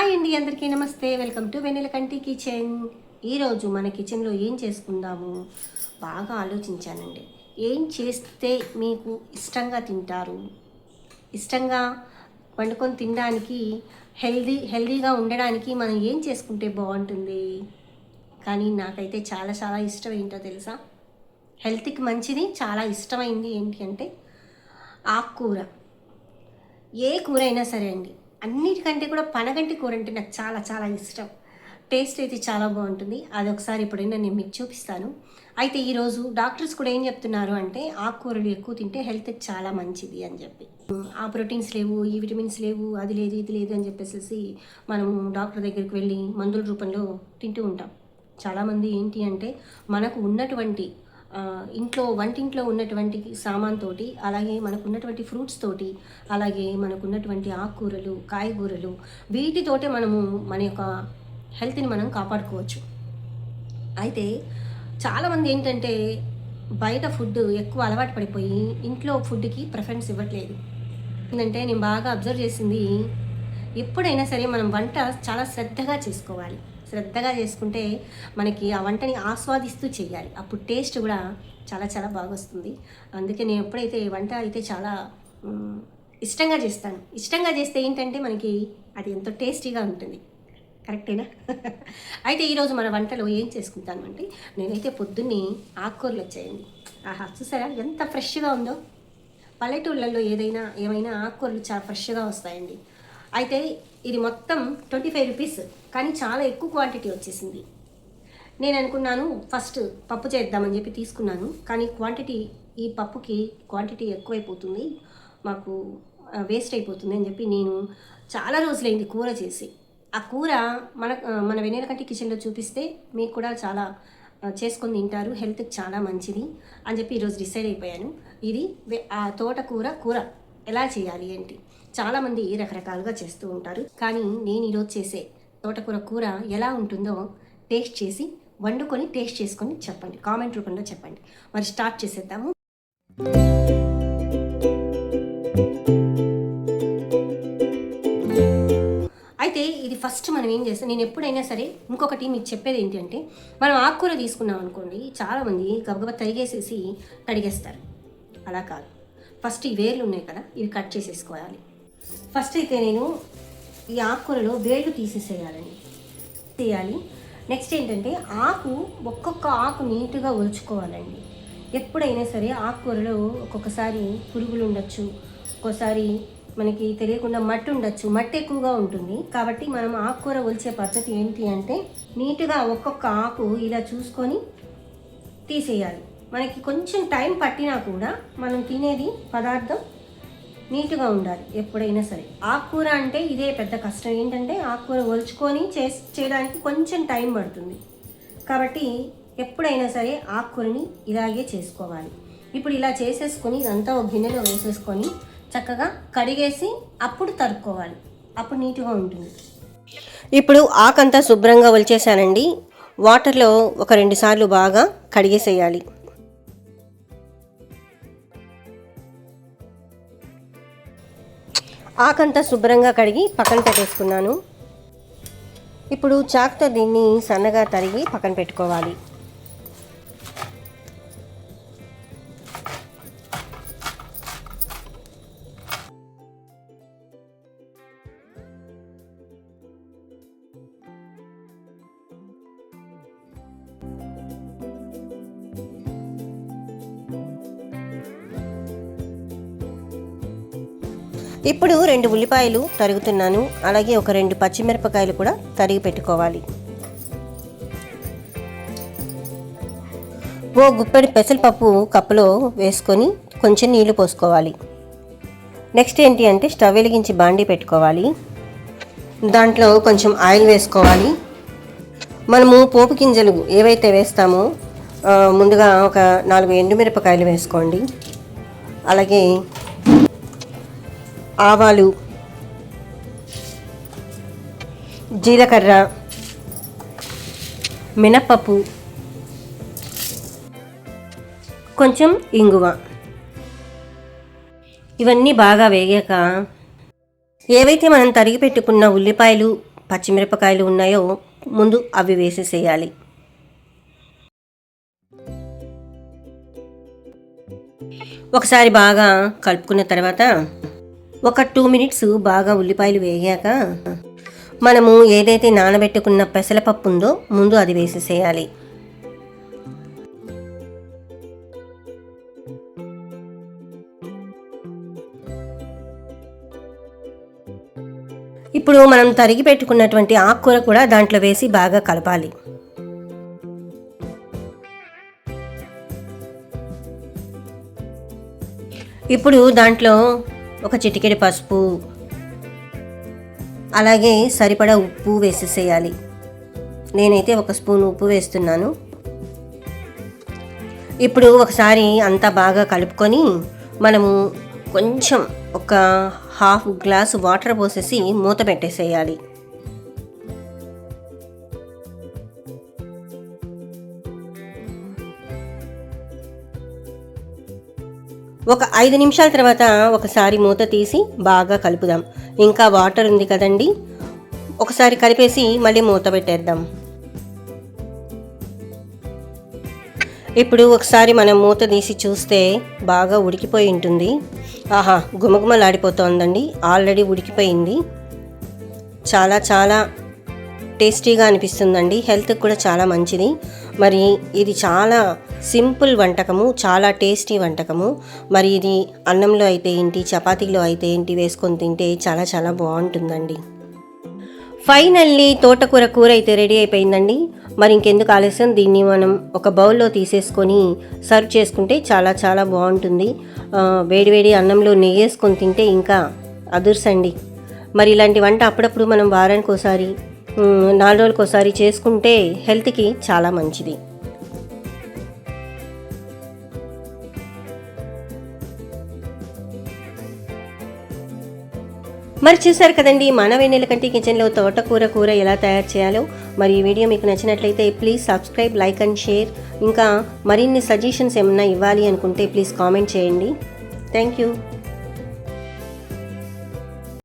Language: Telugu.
హాయ్ అండి, అందరికీ నమస్తే. Welcome to Vennelakanti kitchen. ఈరోజు మన కిచెన్లో ఏం చేసుకుందాము బాగా ఆలోచించానండి. ఏం చేస్తే మీకు ఇష్టంగా తింటారు, ఇష్టంగా వండుకొని తినడానికి, హెల్దీగా ఉండడానికి మనం ఏం చేసుకుంటే బాగుంటుంది. కానీ నాకైతే చాలా చాలా ఇష్టం ఏంటో తెలుసా, హెల్త్కి మంచిది చాలా ఇష్టమైంది ఏంటి అంటే ఆకుకూర. ఏ కూర అయినా సరే అండి, అన్నిటికంటే కూడా పనగంటి కూర అంటే నాకు చాలా చాలా ఇష్టం. టేస్ట్ అయితే చాలా బాగుంటుంది. అది ఒకసారి ఎప్పుడైనా నేను మీకు చూపిస్తాను. అయితే ఈరోజు డాక్టర్స్ కూడా ఏం చెప్తున్నారు అంటే ఆకుకూరలు ఎక్కువ తింటే హెల్త్కి చాలా మంచిది అని చెప్పి. ఆ ప్రోటీన్స్ లేవు, ఈ విటమిన్స్ లేవు, అది లేదు ఇది లేదు అని చెప్పేసి మనము డాక్టర్ దగ్గరికి వెళ్ళి మందుల రూపంలో తింటూ ఉంటాం. చాలామంది ఏంటి అంటే మనకు ఉన్నటువంటి వంటింట్లో ఉన్నటువంటి సామాన్ తోటి, అలాగే మనకున్నటువంటి ఫ్రూట్స్ తోటి, అలాగే మనకున్నటువంటి ఆకుకూరలు, కాయగూరలు, వీటితోటే మనము మన యొక్క హెల్త్ని మనం కాపాడుకోవచ్చు. అయితే చాలామంది ఏంటంటే బయట ఫుడ్ ఎక్కువ అలవాటు పడిపోయి ఇంట్లో ఫుడ్కి ప్రిఫరెన్స్ ఇవ్వట్లేదు. ఏంటంటే నేను బాగా అబ్జర్వ్ చేసింది, ఎప్పుడైనా సరే మనం వంట చాలా శ్రద్ధగా చేసుకోవాలి. శ్రద్ధగా చేసుకుంటే మనకి ఆ వంటని ఆస్వాదిస్తూ చేయాలి. అప్పుడు టేస్ట్ కూడా చాలా చాలా బాగా వస్తుంది. అందుకే నేను ఎప్పుడైతే వంట అయితే చాలా ఇష్టంగా చేస్తాను. ఇష్టంగా చేస్తే ఏంటంటే మనకి అది ఎంతో టేస్టీగా ఉంటుంది. కరెక్టేనా? అయితే ఈరోజు మన వంటలో ఏం చేసుకుంటాను అంటే, నేనైతే పొద్దున్నే ఆకుకూరలు వచ్చాయండి. ఆహా, చూసారా ఎంత ఫ్రెష్గా ఉందో. పల్లెటూళ్ళల్లో ఏమైనా ఆకుకూరలు చాలా ఫ్రెష్గా వస్తాయండి. అయితే ఇది మొత్తం 25 రూపీస్, కానీ చాలా ఎక్కువ క్వాంటిటీ వచ్చేసింది. నేను అనుకున్నాను ఫస్ట్ పప్పు చేద్దామని చెప్పి తీసుకున్నాను, కానీ ఈ పప్పుకి క్వాంటిటీ ఎక్కువైపోతుంది, మాకు వేస్ట్ అయిపోతుంది అని చెప్పి నేను చాలా రోజులైంది కూర చేసి. ఆ కూర మన వెన్నెలకంటి కిచెన్లో చూపిస్తే మీకు కూడా చాలా చేసుకొని తింటారు, హెల్త్కి చాలా మంచిది అని చెప్పి ఈరోజు డిసైడ్ అయిపోయాను. ఇది ఆ తోటకూర ఎలా చేయాలి ఏంటి, చాలామంది రకరకాలుగా చేస్తూ ఉంటారు. కానీ నేను ఈరోజు చేసే తోటకూర కూర ఎలా ఉంటుందో టేస్ట్ చేసి వండుకొని టేస్ట్ చేసుకొని చెప్పండి, కామెంట్ రూపంలో చెప్పండి. మరి స్టార్ట్ చేసేద్దాము. అయితే ఇది ఫస్ట్ మనం ఏం చేస్తాం, నేను ఎప్పుడైనా సరే ఇంకొకటి మీకు చెప్పేది ఏంటంటే, మనం ఆకుకూర తీసుకున్నాం అనుకోండి, చాలామంది గబగబా తరిగేసేసి కడిగేస్తారు. అలా కాదు, ఫస్ట్ ఈ వేర్లు ఉన్నాయి కదా, ఇవి కట్ చేసేసుకోవాలి. ఫస్ట్ అయితే నేను ఈ ఆకుకూరలో వేళ్ళు తీసేసేయాలి. నెక్స్ట్ ఏంటంటే ఒక్కొక్క ఆకు నీట్గా ఒలుచుకోవాలండి. ఎప్పుడైనా సరే ఆకుకూరలో ఒక్కొక్కసారి పురుగులు ఉండొచ్చు, ఒక్కోసారి మనకి తెలియకుండా మట్టి ఉండొచ్చు, మట్టి ఎక్కువగా ఉంటుంది. కాబట్టి మనం ఆకుకూర ఒలిచే పద్ధతి ఏంటి అంటే, నీట్గా ఒక్కొక్క ఆకు ఇలా చూసుకొని తీసేయాలి. మనకి కొంచెం టైం పట్టినా కూడా మనం తినేది పదార్థం నీట్గా ఉండాలి ఎప్పుడైనా సరే. ఆకుకూర అంటే ఇదే పెద్ద కష్టం. ఏంటంటే ఆకుకూర ఒలుచుకొని చేయడానికి కొంచెం టైం పడుతుంది. కాబట్టి ఎప్పుడైనా సరే ఆకుకూరని ఇలాగే చేసుకోవాలి. ఇప్పుడు ఇలా చేసేసుకొని ఇదంతా ఒక గిన్నెలో వేసేసుకొని చక్కగా కడిగేసి అప్పుడు తరుక్కోవాలి, అప్పుడు నీట్గా ఉంటుంది. ఇప్పుడు ఆకంతా శుభ్రంగా ఒలిచేసానండి. వాటర్లో ఒక 2 సార్లు బాగా కడిగేసేయాలి. ఆకంతా శుభ్రంగా కడిగి పక్కన పెట్టేసుకున్నాను. ఇప్పుడు చాకుతో దీన్ని సన్నగా తరిగి పక్కన పెట్టుకోవాలి. ఇప్పుడు 2 ఉల్లిపాయలు తరుగుతున్నాను, అలాగే ఒక 2 పచ్చిమిరపకాయలు కూడా తరిగి పెట్టుకోవాలి. ఓ గుప్పెడు పెసరపప్పు కప్పులో వేసుకొని కొంచెం నీళ్లు పోసుకోవాలి. నెక్స్ట్ ఏంటి అంటే స్టవ్ వెలిగించి బాండీ పెట్టుకోవాలి. దాంట్లో కొంచెం ఆయిల్ వేసుకోవాలి. మనము పోపు గింజలు ఏవైతే వేస్తామో ముందుగా ఒక 4 ఎండుమిరపకాయలు వేసుకోండి. అలాగే ఆవాలు, జీలకర్ర, మినప్పప్పు, కొంచెం ఇంగువ, ఇవన్నీ బాగా వేగాక ఏవైతే మనం తరిగి పెట్టుకున్న ఉల్లిపాయలు, పచ్చిమిరపకాయలు ఉన్నాయో ముందు అవి వేసేసేయాలి. ఒకసారి బాగా కలుపుకున్న తర్వాత ఒక 2 మినిట్స్ బాగా ఉల్లిపాయలు వేగాక మనము ఏదైతే నానబెట్టుకున్న పెసరపప్పు ఉందో ముందు అది వేసేసేయాలి. ఇప్పుడు మనం తరిగి పెట్టుకున్నటువంటి ఆకుకూర కూడా దాంట్లో వేసి బాగా కలపాలి. ఇప్పుడు దాంట్లో ఒక చిటికెడు పసుపు, అలాగే సరిపడా ఉప్పు వేసేసేయాలి. నేనైతే 1 స్పూన్ ఉప్పు వేస్తున్నాను. ఇప్పుడు ఒకసారి అంతా బాగా కలుపుకొని మనము కొంచెం ఒక హాఫ్ గ్లాస్ వాటర్ పోసేసి మూత పెట్టేసేయాలి. ఒక 5 నిమిషాల తర్వాత ఒకసారి మూత తీసి బాగా కలుపుదాం. ఇంకా వాటర్ ఉంది కదండి, ఒకసారి కలిపేసి మళ్ళీ మూత పెట్టేద్దాం. ఇప్పుడు ఒకసారి మనం మూత తీసి చూస్తే బాగా ఉడికిపోయి ఉంటుంది. ఆహా, గుమగుమలాడిపోతోందండి. ఆల్రెడీ ఉడికిపోయింది. చాలా చాలా టేస్టీగా అనిపిస్తుందండి. హెల్త్కి కూడా చాలా మంచిది. మరి ఇది చాలా సింపుల్ వంటకము, చాలా టేస్టీ వంటకము. మరి ఇది అన్నంలో అయితే ఏంటి, చపాతీలో అయితే ఏంటి వేసుకొని తింటే చాలా చాలా బాగుంటుందండి. ఫైనల్లీ తోటకూర కూర అయితే రెడీ అయిపోయిందండి. మరి ఇంకెందుకు ఆలస్యం, దీన్ని మనం ఒక బౌల్లో తీసేసుకొని సర్వ్ చేసుకుంటే చాలా చాలా బాగుంటుంది. వేడివేడి అన్నంలో నెయ్యి వేసుకొని తింటే ఇంకా అదుర్సండి. మరి ఇలాంటి వంట అప్పుడప్పుడు మనం వారానికి ఒకసారి 4 రోజులకు ఒకసారి చేసుకుంటే హెల్త్కి చాలా మంచిది. మరి చూసారు కదండి, మన వెన్నెల కంటి కిచెన్లో తోటకూర కూర ఎలా తయారు చేయాలో. మరి ఈ వీడియో మీకు నచ్చినట్లయితే please subscribe, like and share. ఇంకా మరిన్ని సజెషన్స్ ఏమన్నా ఇవ్వాలి అనుకుంటే ప్లీజ్ కామెంట్ చేయండి. Thank you.